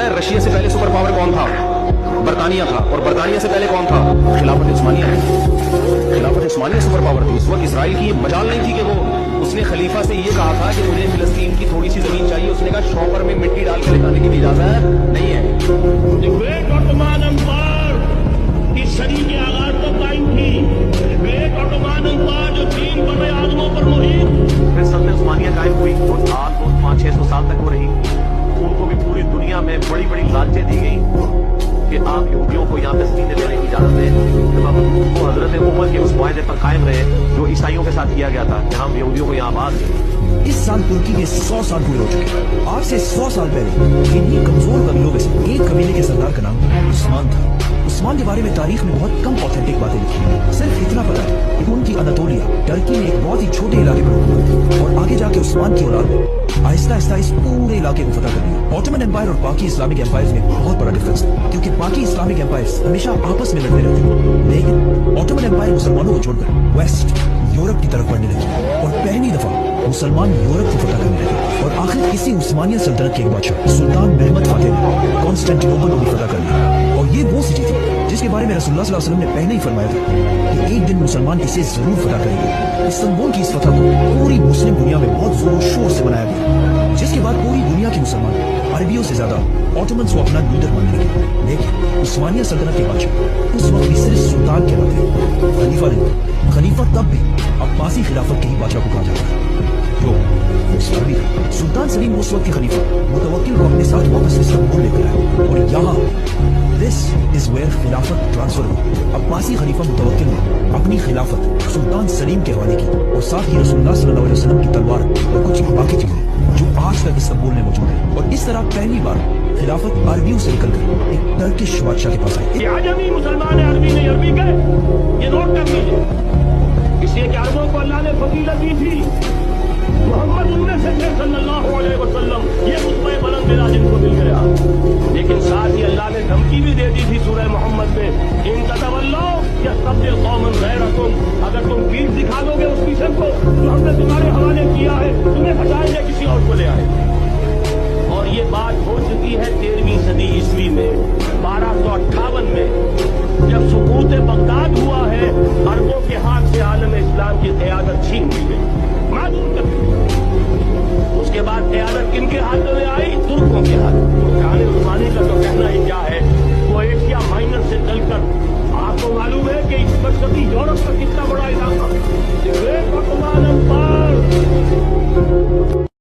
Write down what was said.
है रशिया से पहले सुपर पावर कौन था? बरतानिया था। और बरतानिया से पहले कौन था? खिलाफत उस्मानिया थी। खिलाफत उस्मानिया सुपर पावर थी। उस वक्त इसराइल की ये मजाल नहीं थी कि वो उसने खलीफा से ये कहा था कि मुझे फिलिस्तीन की थोड़ी सी जमीन चाहिए, उसने कहा शॉपर में मिट्टी डाल के लेटाने की भी इजाजत नहीं है। ग्रेट ऑटोमान एम्पायर की सदी के आगाज तो कायम थी। ग्रेट ऑटोमान एम्पायर जो 3 बड़े आजमों पर मुहित फिर सल्तनत उस्मानिया कायम हुई और साल 500-600 साल तक हो रही। उनको भी पूरी दुनिया में बड़ी बड़ी लालचें दी गई कि आप यहूदियों को यहाँ पे सीने देने की इजाजत दें। तो हजरत उमर के उस वायदे पर कायम रहे जो ईसाइयों के साथ किया गया था कि हम यहूदियों को यहाँ आबाद दें। इस साल तुर्की के 100 साल पूरे हो चुके हैं। आज से 100 साल पहले इन्हीं कमजोर कबीलों में से एक कबीले के सरदार का नाम उस्मान था। उस्मान के बारे में तारीख में बहुत कम ऑथेंटिक बातें लिखी हैं। सिर्फ इतना पता है कि उनकी अनातोलिया टर्की में एक बहुत ही छोटे इलाके पर हुकूमत थी और आगे जाके उस्मान की औलाद ने आहिस्ता आहिस्ता इस पूरे इलाके को फतह कर लिया। ऑटोमन एम्पायर और बाकी इस्लामिक एम्पायर्स में बहुत बड़ा डिफरेंस था, क्योंकि बाकी इस्लामिक एम्पायर्स हमेशा आपस में लड़ते रहते थे, लेकिन ऑटोमन एम्पायर मुसलमानों को छोड़कर वेस्ट यूरोप की तरफ बढ़ने लगी और पहली दफा मुसलमान यूरोप को फतह करने लगे। और आखिर इसी उस्मानिया सल्तनत के एक बादशाह सुल्तान महमद फातेह ने कॉन्स्टेंटिनोपल को भी फतह कर लिया। और ये वो सिटी थी जिसके बारे में रसूलुल्लाह सल्लल्लाहु अलैहि वसल्लम ने पहले ही फरमाया था कि एक दिन मुसलमान इसे जरूर फतह करेंगे। इस्तांबुल की इस फतह को पूरी मुस्लिम दुनिया में बहुत जोर शोर से मनाया गया, जिसके बाद पूरी दुनिया के मुसलमान अरबियों से ज्यादा ऑटोमन्स को अपना लीडर मानने लगे। लेकिन उस्मानिया सल्तनत के बादशाह उस वक्त भी सिर्फ सुल्तान कहलाते थे, खलीफा नहीं। खलीफा तब भी अब्बासी खिलाफत के ही बादशाह को कहा जाता है जो इस्लामी था। सुल्तान सलीम उस वक्त के खलीफा मुतवक्किल को अपने साथ वापस इस्तांबुल लेकर आए और यहाँ दिस इज वेयर खिलाफत ट्रांसफर हुई। अब्बासी खलीफा मुतवक्किल ने अपनी खिलाफत सुल्तान सलीम के हवाले की और साथ ही रसूलुल्लाह सल्लल्लाहु अलैहि वसल्लम की तलवार और कुछ बाकी चीजें जो आज तक इस्तांबुल में मौजूद है। और इस तरह पहली बार खिलाफत अरबियों से निकलकर एक टर्किश बादशाह के पास आई। ये आजमी मुसलमान है, अरबी नहीं अरबी के, ये नोट कर लीजिए। इसलिए कि अरबों को अल्लाह ने फजीलत दी थी। मोहम्मद उनमें से थे सल्लल्लाहु अलैहि वसल्लम, ये रुतबे बुलंद मिला जिनको मिल गया। लेकिन साथ ही अल्लाह ने धमकी भी दे दी थी सूरह मोहम्मद में, इन ततवल्लो यस्तब्दिल कौमन गैरकुम, अगर तुम पीठ दिखा दोगे उस मिशन को जो हमने तुम्हारे हवाले किया है, तुम्हें हटाए